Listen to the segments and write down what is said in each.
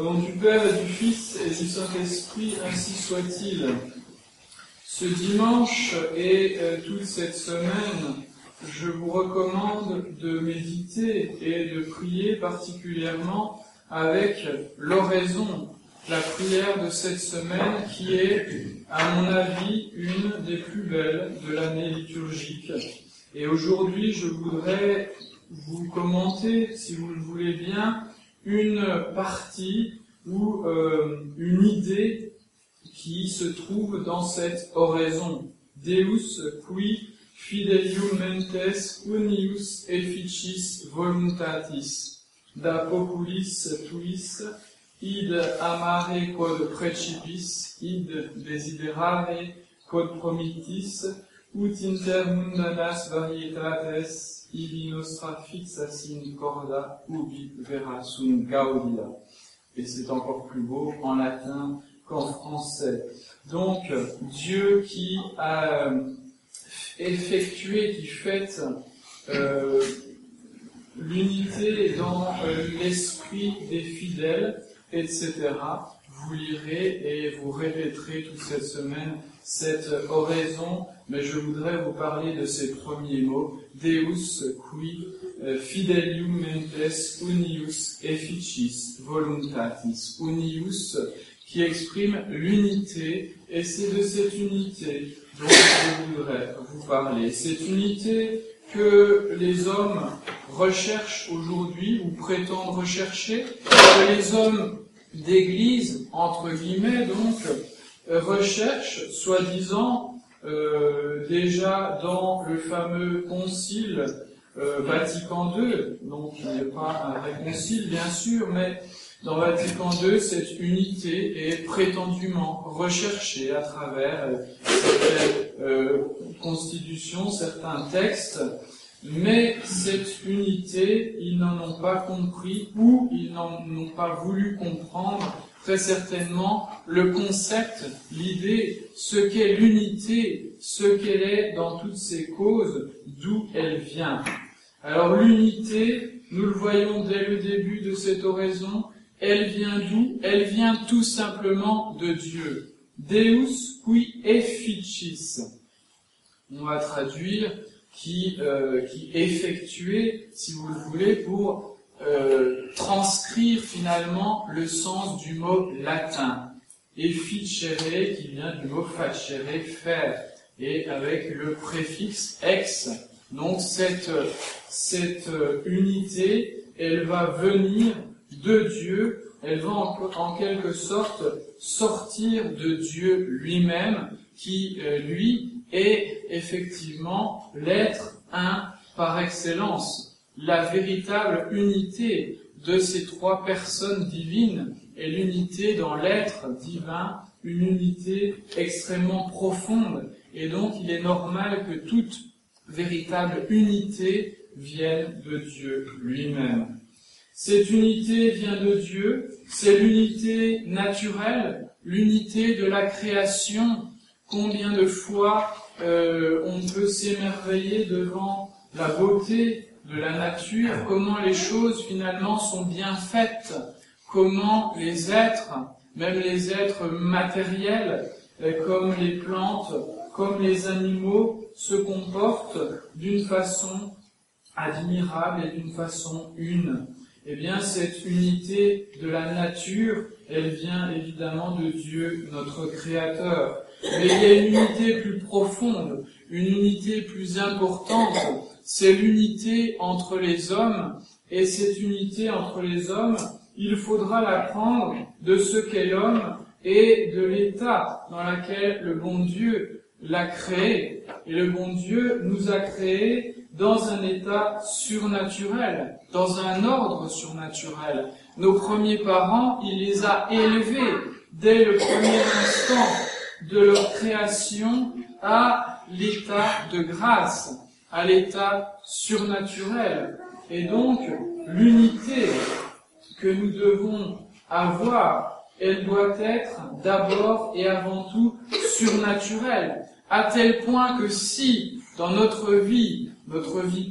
Au nom du Père et du Fils et du Saint-Esprit, ainsi soit-il. Ce dimanche et toute cette semaine, je vous recommande de méditer et de prier particulièrement avec l'oraison, la prière de cette semaine qui est, à mon avis, une des plus belles de l'année liturgique. Et aujourd'hui, je voudrais vous commenter, si vous le voulez bien, une partie ou une idée qui se trouve dans cette oraison. Deus qui fidelium mentes unius efficis voluntatis, da populis tuis, id amare quod precipis, id desiderare quod promittis, ut inter mundanas varietates, ibi nostra fixas in corda, ubi vera sunt gaudia. Et c'est encore plus beau en latin qu'en français. Donc, Dieu qui a effectué, qui fête l'unité dans l'esprit des fidèles, etc. Vous lirez et vous répéterez toute cette semaine cette oraison, mais je voudrais vous parler de ces premiers mots, Deus qui fidelium mentes unius efficis voluntatis. Unius qui exprime l'unité, et c'est de cette unité dont je voudrais vous parler. Cette unité que les hommes recherchent aujourd'hui, ou prétendent rechercher, que les hommes d'église, entre guillemets, donc, recherchent, soi-disant, déjà dans le fameux concile Vatican II, donc il n'est pas un vrai concile, bien sûr, mais dans Vatican II, cette unité est prétendument recherchée à travers certaines constitutions, certains textes, mais cette unité, ils n'en ont pas compris ou ils n'en ont pas voulu comprendre très certainement le concept, l'idée, ce qu'est l'unité, ce qu'elle est dans toutes ses causes, d'où elle vient. Alors l'unité, nous le voyons dès le début de cette oraison, elle vient d'où? Elle vient tout simplement de Dieu. Deus qui efficis. On va traduire qui effectuait, si vous le voulez, pour transcrire finalement le sens du mot latin. Efficere, qui vient du mot facere, faire, et avec le préfixe ex. Donc cette unité, elle va venir de Dieu, elle va en quelque sorte sortir de Dieu lui-même, qui, lui, est effectivement l'être un par excellence. La véritable unité de ces trois personnes divines est l'unité dans l'être divin, une unité extrêmement profonde, et donc il est normal que toute véritable unité vienne de Dieu lui-même. Cette unité vient de Dieu, c'est l'unité naturelle, l'unité de la création. Combien de fois on peut s'émerveiller devant la beauté de la nature, comment les choses finalement sont bien faites, comment les êtres, même les êtres matériels, comme les plantes, comme les animaux, se comportent d'une façon admirable et d'une façon une. Eh bien, cette unité de la nature, elle vient évidemment de Dieu, notre Créateur. Mais il y a une unité plus profonde, une unité plus importante, c'est l'unité entre les hommes, et cette unité entre les hommes, il faudra la prendre de ce qu'est l'homme et de l'état dans lequel le bon Dieu l'a créé. Et le bon Dieu nous a créés dans un état surnaturel, dans un ordre surnaturel. Nos premiers parents, il les a élevés dès le premier instant de leur création à l'état de grâce, à l'état surnaturel. Et donc, l'unité que nous devons avoir, elle doit être d'abord et avant tout surnaturelle, à tel point que si, dans notre vie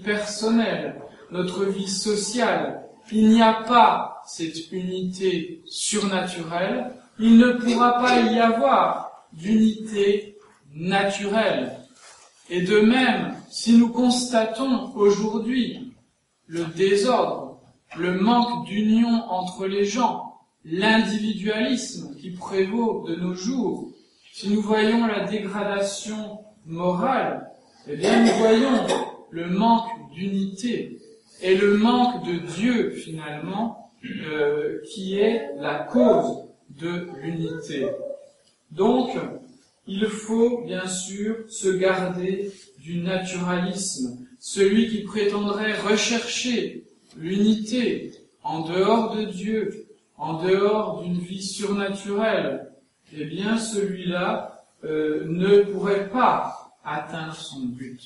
personnelle, notre vie sociale, il n'y a pas cette unité surnaturelle, il ne pourra pas y avoir d'unité naturelle. Et de même, si nous constatons aujourd'hui le désordre, le manque d'union entre les gens, l'individualisme qui prévaut de nos jours, si nous voyons la dégradation morale, eh bien nous voyons le manque d'unité et le manque de Dieu finalement qui est la cause de l'unité. Donc, il faut bien sûr se garder du naturalisme, celui qui prétendrait rechercher l'unité en dehors de Dieu, en dehors d'une vie surnaturelle. Eh bien, celui-là ne pourrait pas atteindre son but.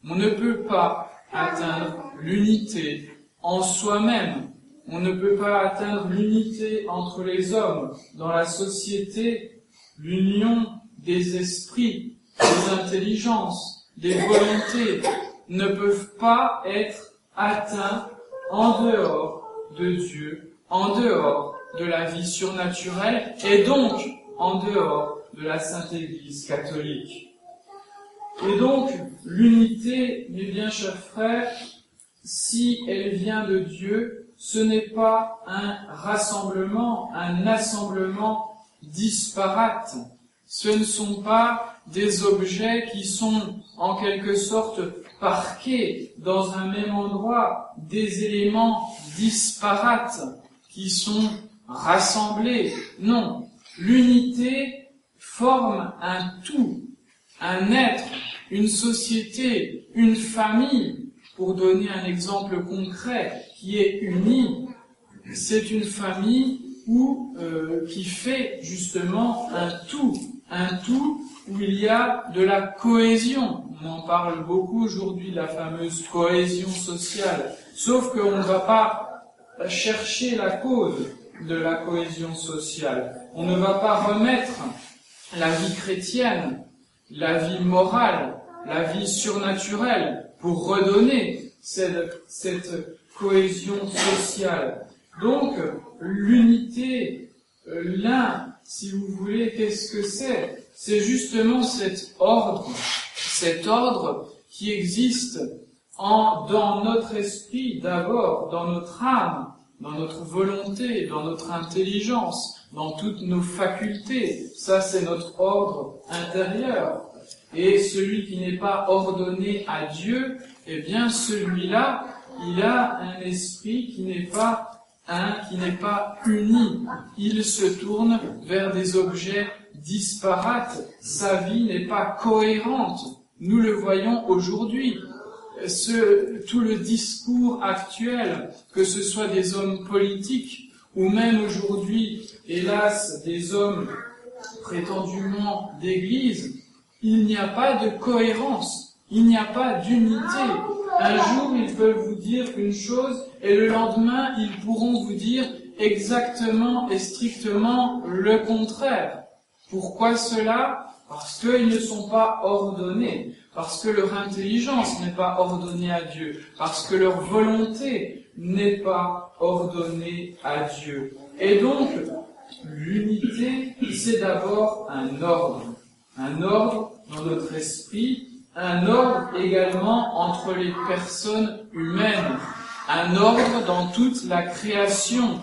On ne peut pas atteindre l'unité en soi-même. On ne peut pas atteindre l'unité entre les hommes dans la société, l'union des esprits, des intelligences, des volontés ne peuvent pas être atteints en dehors de Dieu, en dehors de la vie surnaturelle et donc en dehors de la Sainte Église catholique. Et donc, l'unité, mes bien chers frères, si elle vient de Dieu, ce n'est pas un rassemblement, un assemblement disparate. Ce ne sont pas des objets qui sont en quelque sorte parqués dans un même endroit, des éléments disparates qui sont rassemblés. Non, l'unité forme un tout, un être, une société, une famille. Pour donner un exemple concret qui est unie, c'est une famille qui fait justement un tout où il y a de la cohésion. On en parle beaucoup aujourd'hui, la fameuse cohésion sociale, sauf qu'on ne va pas chercher la cause de la cohésion sociale. On ne va pas remettre la vie chrétienne, la vie morale, la vie surnaturelle pour redonner cette cohésion sociale. Donc, l'unité, si vous voulez, qu'est-ce que c'est? C'est justement cet ordre qui existe dans notre esprit d'abord, dans notre âme, dans notre volonté, dans notre intelligence, dans toutes nos facultés. Ça, c'est notre ordre intérieur. Et celui qui n'est pas ordonné à Dieu, eh bien, celui-là, il a un esprit qui n'est pas uni. Il se tourne vers des objets disparates. Sa vie n'est pas cohérente. Nous le voyons aujourd'hui. Tout le discours actuel, que ce soit des hommes politiques, ou même aujourd'hui, hélas, des hommes prétendument d'église, il n'y a pas de cohérence, il n'y a pas d'unité. Un jour, ils peuvent vous dire une chose, et le lendemain, ils pourront vous dire exactement et strictement le contraire. Pourquoi cela? Parce qu'ils ne sont pas ordonnés, parce que leur intelligence n'est pas ordonnée à Dieu, parce que leur volonté n'est pas ordonnée à Dieu. Et donc, l'unité, c'est d'abord un ordre dans notre esprit, un ordre également entre les personnes humaines, un ordre dans toute la création.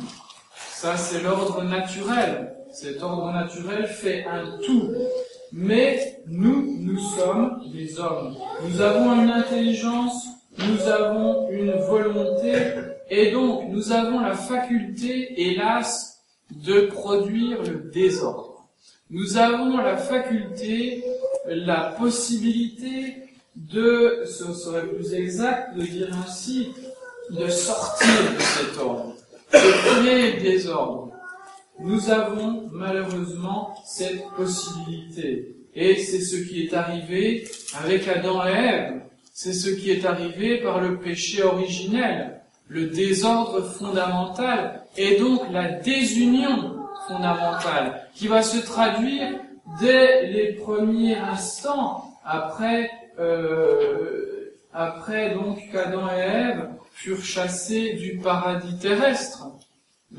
Ça, c'est l'ordre naturel. Cet ordre naturel fait un tout. Mais nous sommes des hommes. Nous avons une intelligence, nous avons une volonté, et donc nous avons la faculté, hélas, de produire le désordre. Nous avons la faculté, la possibilité ce serait plus exact de dire ainsi, de sortir de cet ordre, de créer le désordre. Nous avons malheureusement cette possibilité. Et c'est ce qui est arrivé avec Adam et Ève. C'est ce qui est arrivé par le péché originel, le désordre fondamental et donc la désunion fondamentale qui va se traduire dès les premiers instants après donc qu'Adam et Ève furent chassés du paradis terrestre.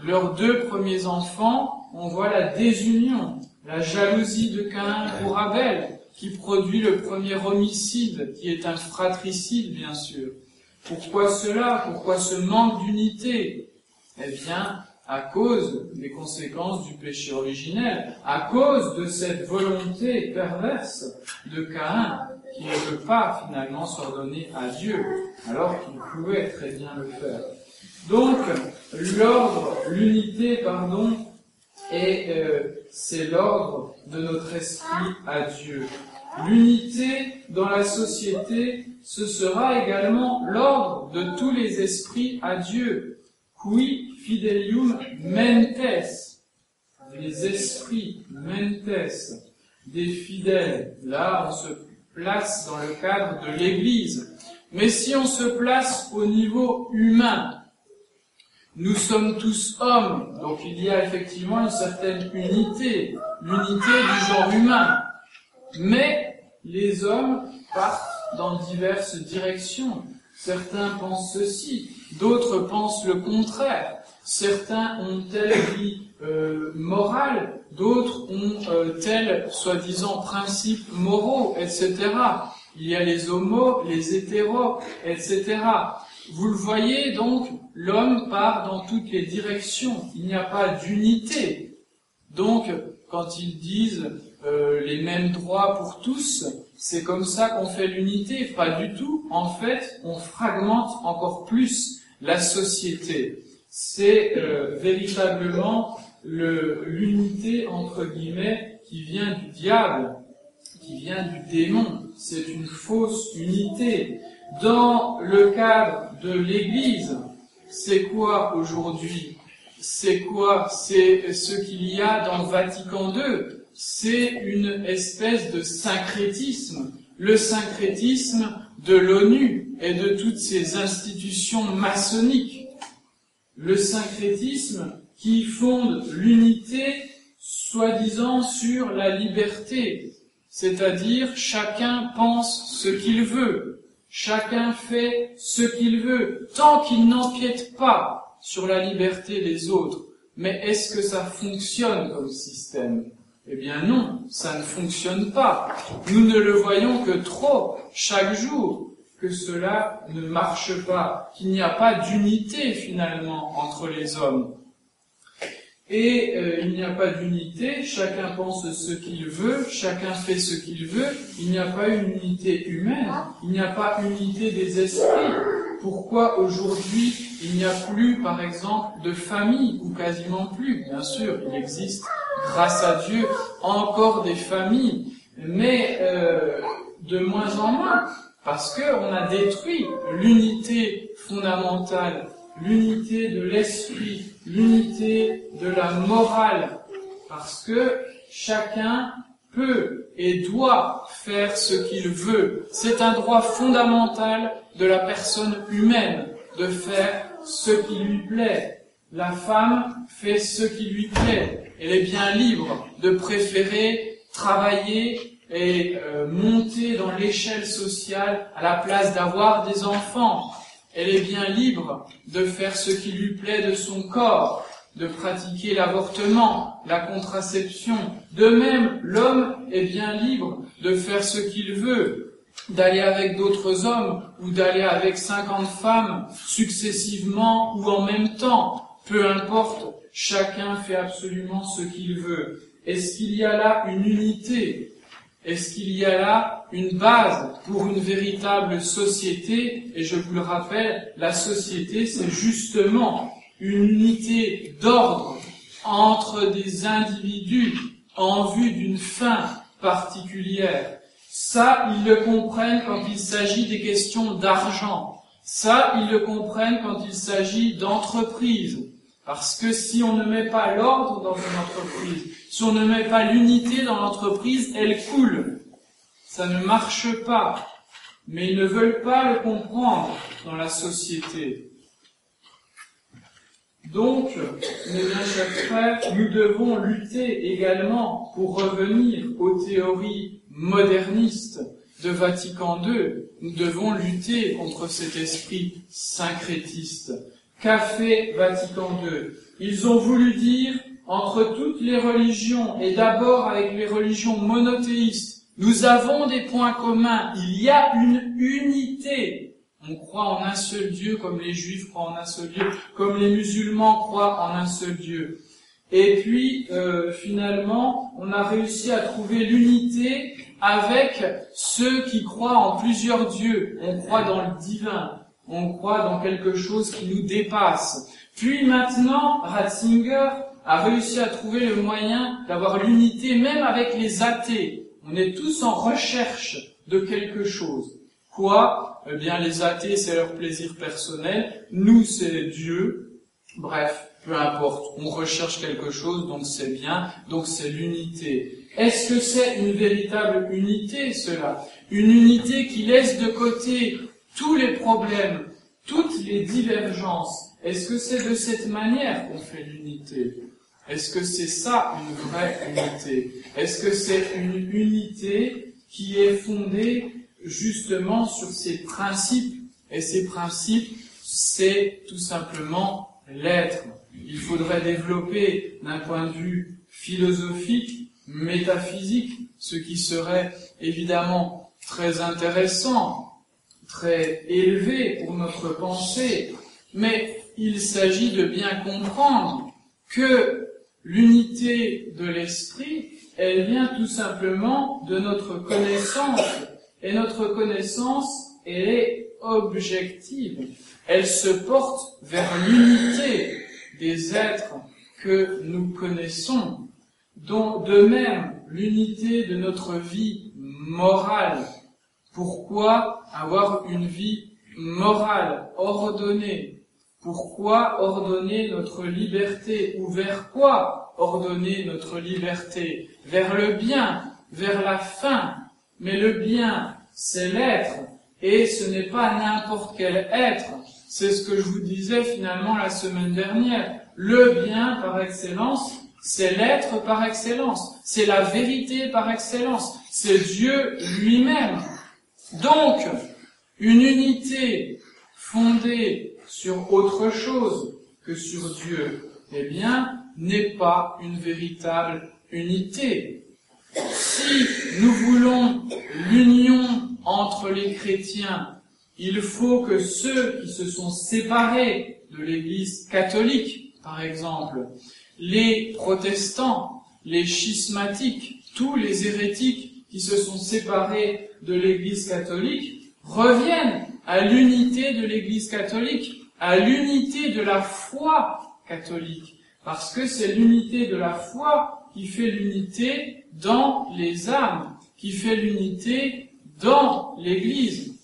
Leurs 2 premiers enfants, on voit la désunion, la jalousie de Caïn pour Abel, qui produit le premier homicide, qui est un fratricide, bien sûr. Pourquoi cela? Pourquoi ce manque d'unité? Eh bien, à cause des conséquences du péché originel, à cause de cette volonté perverse de Caïn, qui ne peut pas finalement s'ordonner à Dieu, alors qu'il pouvait très bien le faire. Donc, l'unité, c'est l'ordre de notre esprit à Dieu. L'unité dans la société, ce sera également l'ordre de tous les esprits à Dieu. Qui fidelium mentes, les esprits mentes, des fidèles. Là, on se place dans le cadre de l'Église. Mais si on se place au niveau humain, nous sommes tous hommes, donc il y a effectivement une certaine unité, l'unité du genre humain. Mais les hommes partent dans diverses directions. Certains pensent ceci, d'autres pensent le contraire. Certains ont telle vie morale, d'autres ont tel soi-disant principes moraux, etc. Il y a les homos, les hétéros, etc. Vous le voyez donc, l'homme part dans toutes les directions. Il n'y a pas d'unité. Donc, quand ils disent les mêmes droits pour tous, c'est comme ça qu'on fait l'unité. Pas du tout. En fait, on fragmente encore plus la société. C'est véritablement l'unité, entre guillemets, qui vient du diable, qui vient du démon. C'est une fausse unité. Dans le cadre de l'Église, c'est quoi aujourd'hui? C'est quoi? C'est ce qu'il y a dans Vatican II. C'est une espèce de syncrétisme. Le syncrétisme de l'ONU et de toutes ces institutions maçonniques. Le syncrétisme qui fonde l'unité, soi-disant, sur la liberté. C'est-à-dire, chacun pense ce qu'il veut. Chacun fait ce qu'il veut, tant qu'il n'empiète pas sur la liberté des autres. Mais est-ce que ça fonctionne comme système? Eh bien non, ça ne fonctionne pas. Nous ne le voyons que trop, chaque jour, que cela ne marche pas, qu'il n'y a pas d'unité finalement entre les hommes. Et il n'y a pas d'unité, chacun pense ce qu'il veut, chacun fait ce qu'il veut, il n'y a pas une unité humaine, il n'y a pas une unité des esprits. Pourquoi aujourd'hui il n'y a plus, par exemple, de famille, ou quasiment plus? Bien sûr, il existe, grâce à Dieu, encore des familles, mais de moins en moins, parce qu'on a détruit l'unité fondamentale, l'unité de l'esprit, l'unité de la morale, parce que chacun peut et doit faire ce qu'il veut. C'est un droit fondamental de la personne humaine de faire ce qui lui plaît. La femme fait ce qui lui plaît. Elle est bien libre de préférer travailler et monter dans l'échelle sociale à la place d'avoir des enfants. Elle est bien libre de faire ce qui lui plaît de son corps, de pratiquer l'avortement, la contraception. De même, l'homme est bien libre de faire ce qu'il veut, d'aller avec d'autres hommes ou d'aller avec 50 femmes successivement ou en même temps. Peu importe, chacun fait absolument ce qu'il veut. Est-ce qu'il y a là une unité ? Est-ce qu'il y a là une base pour une véritable société? Et je vous le rappelle, la société, c'est justement une unité d'ordre entre des individus en vue d'une fin particulière. Ça, ils le comprennent quand il s'agit des questions d'argent. Ça, ils le comprennent quand il s'agit d'entreprise. Parce que si on ne met pas l'ordre dans une entreprise, si on ne met pas l'unité dans l'entreprise, elle coule. Ça ne marche pas. Mais ils ne veulent pas le comprendre dans la société. Donc, mes bien chers frères, nous devons lutter également pour revenir aux théories modernistes de Vatican II, nous devons lutter contre cet esprit syncrétiste. Qu'a fait Vatican II? Ils ont voulu dire, entre toutes les religions, et d'abord avec les religions monothéistes, nous avons des points communs, il y a une unité. On croit en un seul Dieu, comme les Juifs croient en un seul Dieu, comme les musulmans croient en un seul Dieu. Et puis, finalement, on a réussi à trouver l'unité avec ceux qui croient en plusieurs dieux. On croit dans le divin, on croit dans quelque chose qui nous dépasse. Puis maintenant, Ratzinger a réussi à trouver le moyen d'avoir l'unité même avec les athées. On est tous en recherche de quelque chose. Quoi? Eh bien, les athées, c'est leur plaisir personnel. Nous, c'est Dieu. Bref, peu importe. On recherche quelque chose, donc c'est bien. Donc c'est l'unité. Est-ce que c'est une véritable unité, cela? Une unité qui laisse de côté tous les problèmes, toutes les divergences. Est-ce que c'est de cette manière qu'on fait l'unité? Est-ce que c'est ça une vraie unité? Est-ce que c'est une unité qui est fondée justement sur ces principes? Et ces principes, c'est tout simplement l'être. Il faudrait développer d'un point de vue philosophique, métaphysique, ce qui serait évidemment très intéressant, très élevé pour notre pensée, mais il s'agit de bien comprendre que l'unité de l'esprit, elle vient tout simplement de notre connaissance, et notre connaissance, elle est objective. Elle se porte vers l'unité des êtres que nous connaissons, dont de même l'unité de notre vie morale. Pourquoi avoir une vie morale, ordonnée? Pourquoi ordonner notre liberté? Ou vers quoi ordonner notre liberté? Vers le bien, vers la fin. Mais le bien, c'est l'être, et ce n'est pas n'importe quel être. C'est ce que je vous disais finalement la semaine dernière. Le bien par excellence, c'est l'être par excellence. C'est la vérité par excellence. C'est Dieu lui-même. Donc, une unité fondée sur autre chose que sur Dieu, eh bien, n'est pas une véritable unité. Si nous voulons l'union entre les chrétiens, il faut que ceux qui se sont séparés de l'Église catholique, par exemple, les protestants, les schismatiques, tous les hérétiques qui se sont séparés de l'Église catholique, reviennent à l'unité de l'Église catholique, à l'unité de la foi catholique, parce que c'est l'unité de la foi qui fait l'unité dans les âmes, qui fait l'unité dans l'Église.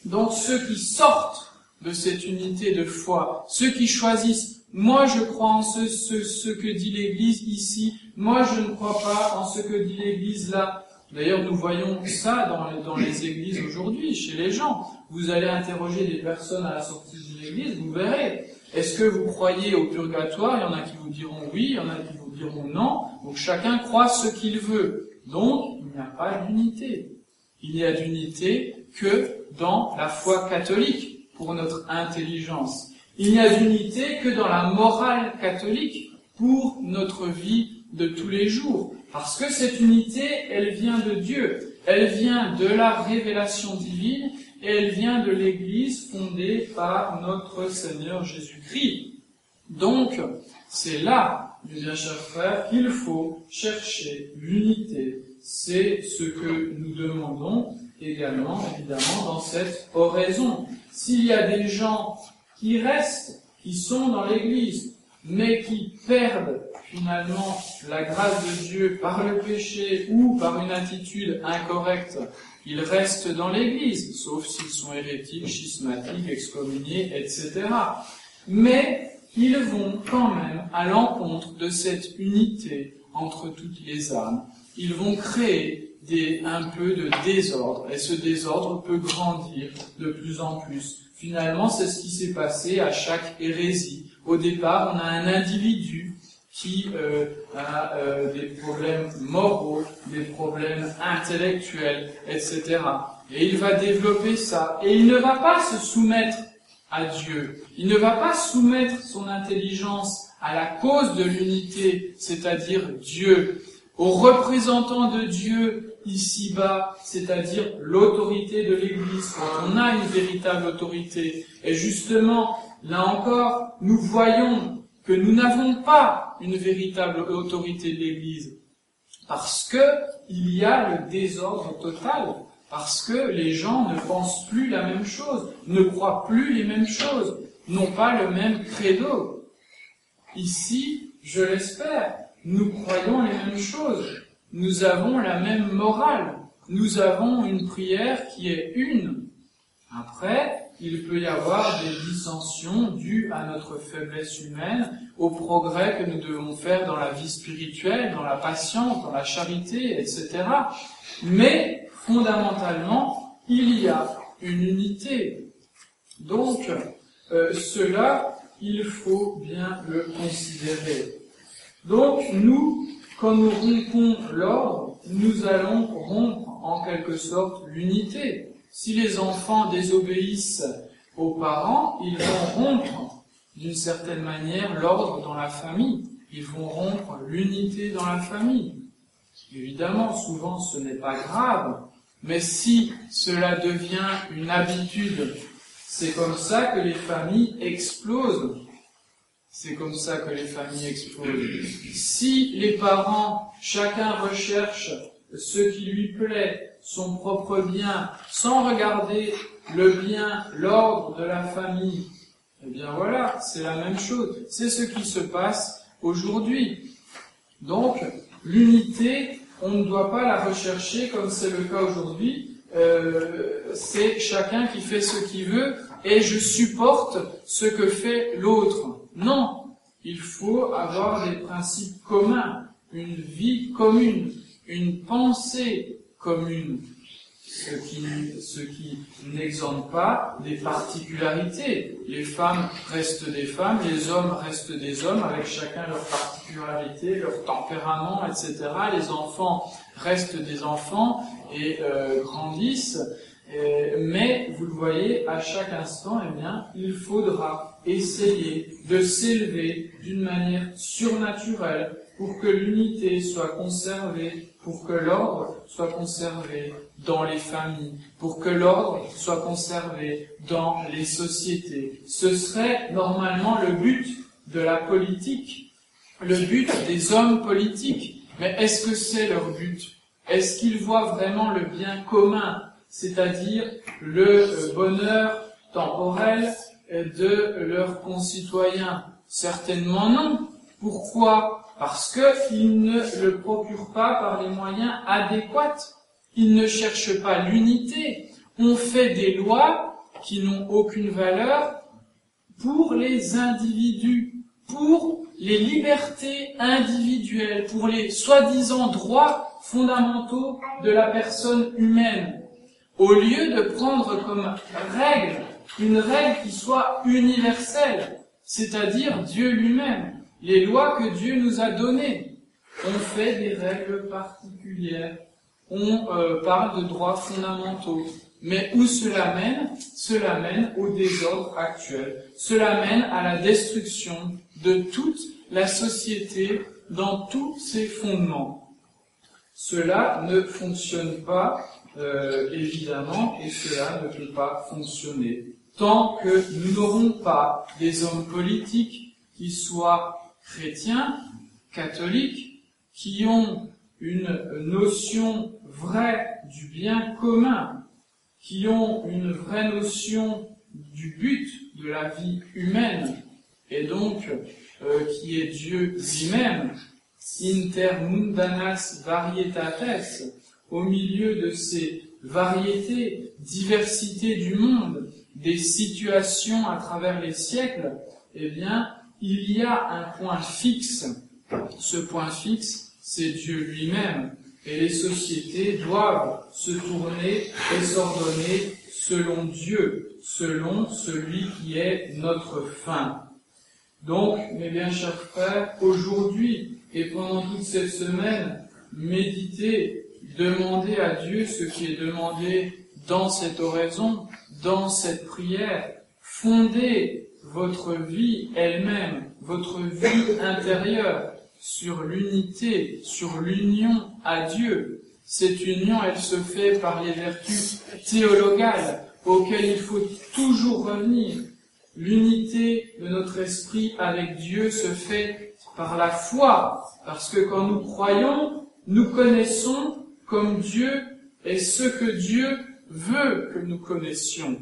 Donc ceux qui sortent de cette unité de foi, ceux qui choisissent « moi je crois en ce que dit l'Église ici, moi je ne crois pas en ce que dit l'Église là », d'ailleurs, nous voyons ça dans les églises aujourd'hui, chez les gens. Vous allez interroger des personnes à la sortie d'une église, vous verrez. Est-ce que vous croyez au purgatoire? Il y en a qui vous diront oui, il y en a qui vous diront non. Donc chacun croit ce qu'il veut. Donc, il n'y a pas d'unité. Il n'y a d'unité que dans la foi catholique, pour notre intelligence. Il n'y a d'unité que dans la morale catholique, pour notre vie de tous les jours. Parce que cette unité, elle vient de Dieu, elle vient de la révélation divine, et elle vient de l'Église fondée par notre Seigneur Jésus-Christ. Donc, c'est là, mes bien chers frères, qu'il faut chercher l'unité. C'est ce que nous demandons également, évidemment, dans cette oraison. S'il y a des gens qui restent, qui sont dans l'Église, mais qui perdent finalement la grâce de Dieu par le péché ou par une attitude incorrecte, ils restent dans l'Église, sauf s'ils sont hérétiques, schismatiques, excommuniés, etc. Mais ils vont quand même à l'encontre de cette unité entre toutes les âmes. Ils vont créer un peu de désordre, et ce désordre peut grandir de plus en plus. Finalement, c'est ce qui s'est passé à chaque hérésie. Au départ, on a un individu qui a des problèmes moraux, des problèmes intellectuels, etc. Et il va développer ça. Et il ne va pas se soumettre à Dieu. Il ne va pas soumettre son intelligence à la cause de l'unité, c'est-à-dire Dieu, aux représentants de Dieu ici-bas, c'est-à-dire l'autorité de l'Église, quand on a une véritable autorité. Et justement, là encore, nous voyons que nous n'avons pas une véritable autorité de l'Église, parce que il y a le désordre total, parce que les gens ne pensent plus la même chose, ne croient plus les mêmes choses, n'ont pas le même credo. Ici, je l'espère, nous croyons les mêmes choses, nous avons la même morale, nous avons une prière qui est une. Après, il peut y avoir des dissensions dues à notre faiblesse humaine, au progrès que nous devons faire dans la vie spirituelle, dans la patience, dans la charité, etc. Mais, fondamentalement, il y a une unité. Donc, cela, il faut bien le considérer. Donc, nous, quand nous rompons l'ordre, nous allons rompre en quelque sorte l'unité. Si les enfants désobéissent aux parents, ils vont rompre d'une certaine manière l'ordre dans la famille. Ils vont rompre l'unité dans la famille. Évidemment, souvent ce n'est pas grave, mais si cela devient une habitude, c'est comme ça que les familles explosent. C'est comme ça que les familles explosent. Si les parents, chacun recherche ce qui lui plaît, son propre bien, sans regarder le bien, l'ordre de la famille, eh bien voilà, c'est la même chose. C'est ce qui se passe aujourd'hui. Donc, l'unité, on ne doit pas la rechercher comme c'est le cas aujourd'hui. C'est chacun qui fait ce qu'il veut et je supporte ce que fait l'autre. Non, il faut avoir des principes communs, une vie commune, une pensée commune, ce qui n'exempte pas des particularités. Les femmes restent des femmes, les hommes restent des hommes, avec chacun leurs particularités, leur tempérament, etc. Les enfants restent des enfants et grandissent. Mais, vous le voyez, à chaque instant, eh bien, il faudra essayer de s'élever d'une manière surnaturelle pour que l'unité soit conservée, pour que l'ordre soit conservé dans les familles, pour que l'ordre soit conservé dans les sociétés. Ce serait normalement le but de la politique, le but des hommes politiques. Mais est-ce que c'est leur but? Est-ce qu'ils voient vraiment le bien commun, c'est-à-dire le bonheur temporel de leurs concitoyens? Certainement non. Pourquoi? Parce qu'ils ne le procurent pas par les moyens adéquats. Ils ne cherchent pas l'unité. On fait des lois qui n'ont aucune valeur pour les individus, pour les libertés individuelles, pour les soi-disant droits fondamentaux de la personne humaine, au lieu de prendre comme règle une règle qui soit universelle, c'est-à-dire Dieu lui-même. Les lois que Dieu nous a données. On fait des règles particulières. On parle de droits fondamentaux. Mais où cela mène? Cela mène au désordre actuel. Cela mène à la destruction de toute la société dans tous ses fondements. Cela ne fonctionne pas, évidemment, et cela ne peut pas fonctionner. Tant que nous n'aurons pas des hommes politiques qui soient chrétiens, catholiques, qui ont une notion vraie du bien commun, qui ont une vraie notion du but de la vie humaine, et donc qui est Dieu lui-même, inter mundanas varietates, au milieu de ces variétés, diversité du monde, des situations à travers les siècles, eh bien, il y a un point fixe. Ce point fixe, c'est Dieu lui-même. Et les sociétés doivent se tourner et s'ordonner selon Dieu, selon celui qui est notre fin. Donc, mes bien chers frères, aujourd'hui et pendant toute cette semaine, méditez, demandez à Dieu ce qui est demandé dans cette oraison, dans cette prière. Fondez votre vie elle-même, votre vie intérieure, sur l'unité, sur l'union à Dieu. Cette union, elle se fait par les vertus théologales auxquelles il faut toujours revenir. L'unité de notre esprit avec Dieu se fait par la foi, parce que quand nous croyons, nous connaissons comme Dieu et ce que Dieu veut que nous connaissions.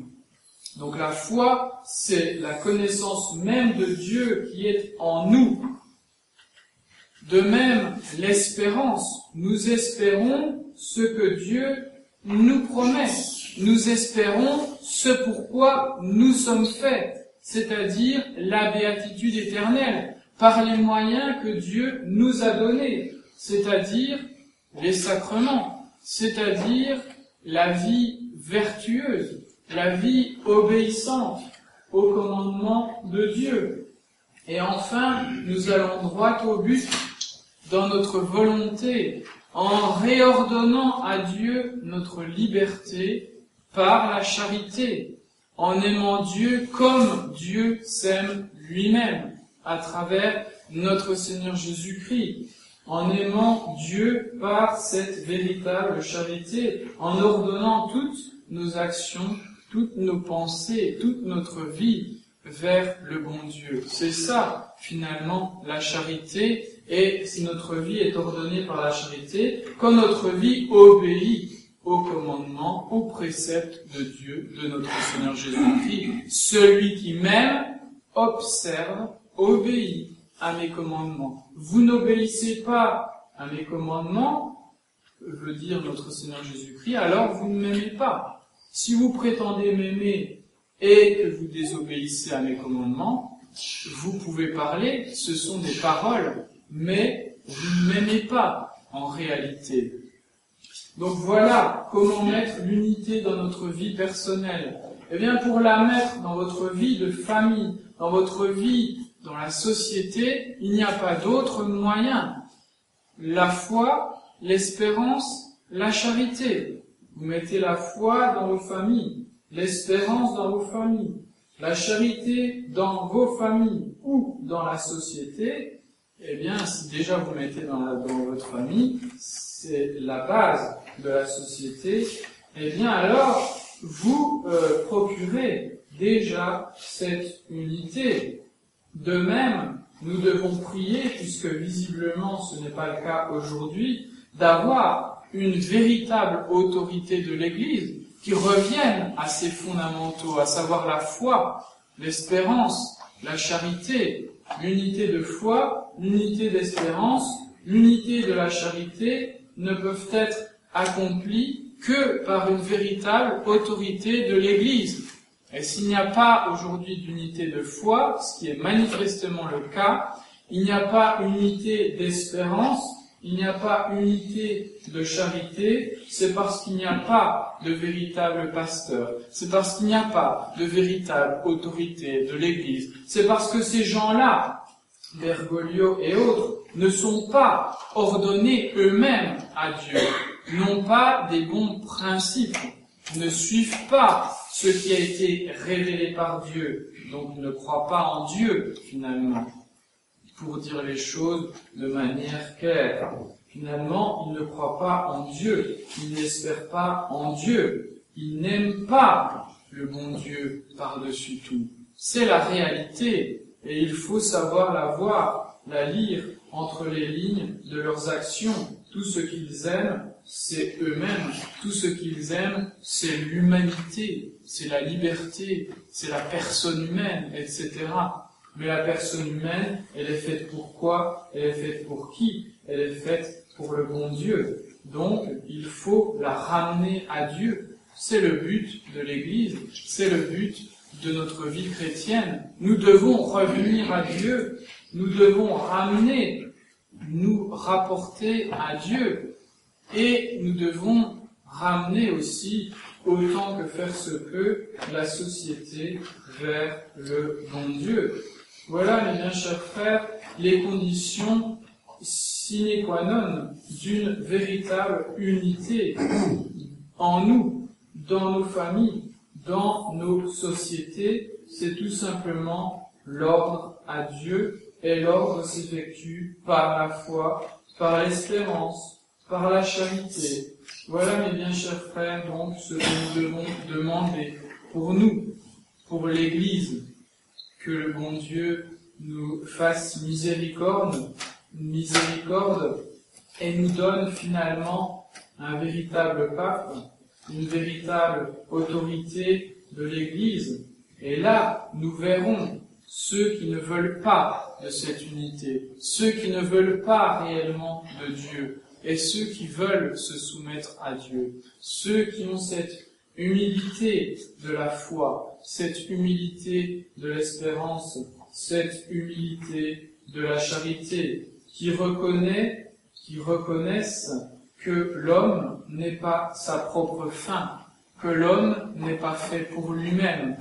Donc la foi, c'est la connaissance même de Dieu qui est en nous. De même, l'espérance. Nous espérons ce que Dieu nous promet. Nous espérons ce pourquoi nous sommes faits, c'est-à-dire la béatitude éternelle, par les moyens que Dieu nous a donnés, c'est-à-dire les sacrements, c'est-à-dire la vie vertueuse, la vie obéissante aux commandements de Dieu. Et enfin, nous allons droit au but dans notre volonté, en réordonnant à Dieu notre liberté par la charité, en aimant Dieu comme Dieu s'aime lui-même, à travers notre Seigneur Jésus-Christ, en aimant Dieu par cette véritable charité, en ordonnant toutes nos actions, toutes nos pensées, toute notre vie vers le bon Dieu. C'est ça, finalement, la charité, et si notre vie est ordonnée par la charité, quand notre vie obéit aux commandements, aux préceptes de Dieu, de notre Seigneur Jésus-Christ. Celui qui m'aime, observe, obéit à mes commandements. Vous n'obéissez pas à mes commandements, veut dire notre Seigneur Jésus-Christ, alors vous ne m'aimez pas. Si vous prétendez m'aimer et que vous désobéissez à mes commandements, vous pouvez parler, ce sont des paroles, mais vous ne m'aimez pas en réalité. Donc voilà comment mettre l'unité dans notre vie personnelle. Eh bien, pour la mettre dans votre vie de famille, dans votre vie dans la société, il n'y a pas d'autre moyen. La foi, l'espérance, la charité. Vous mettez la foi dans vos familles, l'espérance dans vos familles, la charité dans vos familles ou dans la société. Eh bien, si déjà vous mettez dans votre famille, c'est la base de la société, eh bien alors, vous procurez déjà cette unité. De même, nous devons prier, puisque visiblement ce n'est pas le cas aujourd'hui, d'avoir une véritable autorité de l'Église qui revienne à ses fondamentaux, à savoir la foi, l'espérance, la charité, l'unité de foi, l'unité d'espérance, l'unité de la charité ne peuvent être accomplies que par une véritable autorité de l'Église. Et s'il n'y a pas aujourd'hui d'unité de foi, ce qui est manifestement le cas, il n'y a pas unité d'espérance, il n'y a pas unité de charité, c'est parce qu'il n'y a pas de véritable pasteur, c'est parce qu'il n'y a pas de véritable autorité de l'Église, c'est parce que ces gens-là, Bergoglio et autres, ne sont pas ordonnés eux-mêmes à Dieu, n'ont pas des bons principes, ne suivent pas ce qui a été révélé par Dieu, donc ne croient pas en Dieu, finalement, pour dire les choses de manière claire. Finalement, ils ne croient pas en Dieu, ils n'espèrent pas en Dieu, ils n'aiment pas le bon Dieu par-dessus tout. C'est la réalité, et il faut savoir la voir, la lire entre les lignes de leurs actions. Tout ce qu'ils aiment, c'est eux-mêmes. Tout ce qu'ils aiment, c'est l'humanité, c'est la liberté, c'est la personne humaine, etc. Mais la personne humaine, elle est faite pour quoi? Elle est faite pour qui? Elle est faite pour le bon Dieu. Donc, il faut la ramener à Dieu. C'est le but de l'Église, c'est le but de notre vie chrétienne. Nous devons revenir à Dieu, nous devons ramener, nous rapporter à Dieu, et nous devons ramener aussi, autant que faire se peut, la société vers le bon Dieu. Voilà, mes bien chers frères, les conditions sine qua non d'une véritable unité en nous, dans nos familles, dans nos sociétés, c'est tout simplement l'ordre à Dieu, et l'ordre s'effectue par la foi, par l'espérance, par la charité. Voilà, mes bien chers frères, donc ce que nous devons demander pour nous, pour l'Église, que le bon Dieu nous fasse miséricorde et nous donne finalement un véritable pape, une véritable autorité de l'Église. Et là, nous verrons ceux qui ne veulent pas de cette unité, ceux qui ne veulent pas réellement de Dieu, et ceux qui veulent se soumettre à Dieu, ceux qui ont cette humilité de la foi, cette humilité de l'espérance, cette humilité de la charité, qui reconnaissent que l'homme n'est pas sa propre fin, que l'homme n'est pas fait pour lui-même,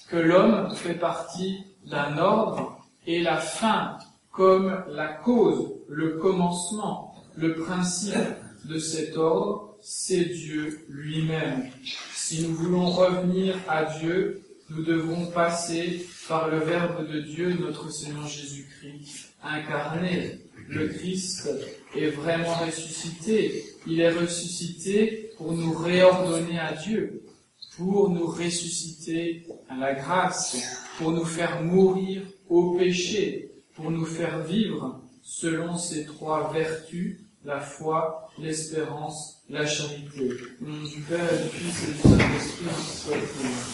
que l'homme fait partie d'un ordre et la fin comme la cause, le commencement, le principe de cet ordre, c'est Dieu lui-même. Si nous voulons revenir à Dieu, nous devons passer par le Verbe de Dieu, notre Seigneur Jésus-Christ, incarné. Le Christ est vraiment ressuscité. Il est ressuscité pour nous réordonner à Dieu, pour nous ressusciter à la grâce, pour nous faire mourir au péché, pour nous faire vivre selon ces trois vertus, la foi, l'espérance, la charité. Au nom du Père et du Fils et du Saint-Esprit, soit béni.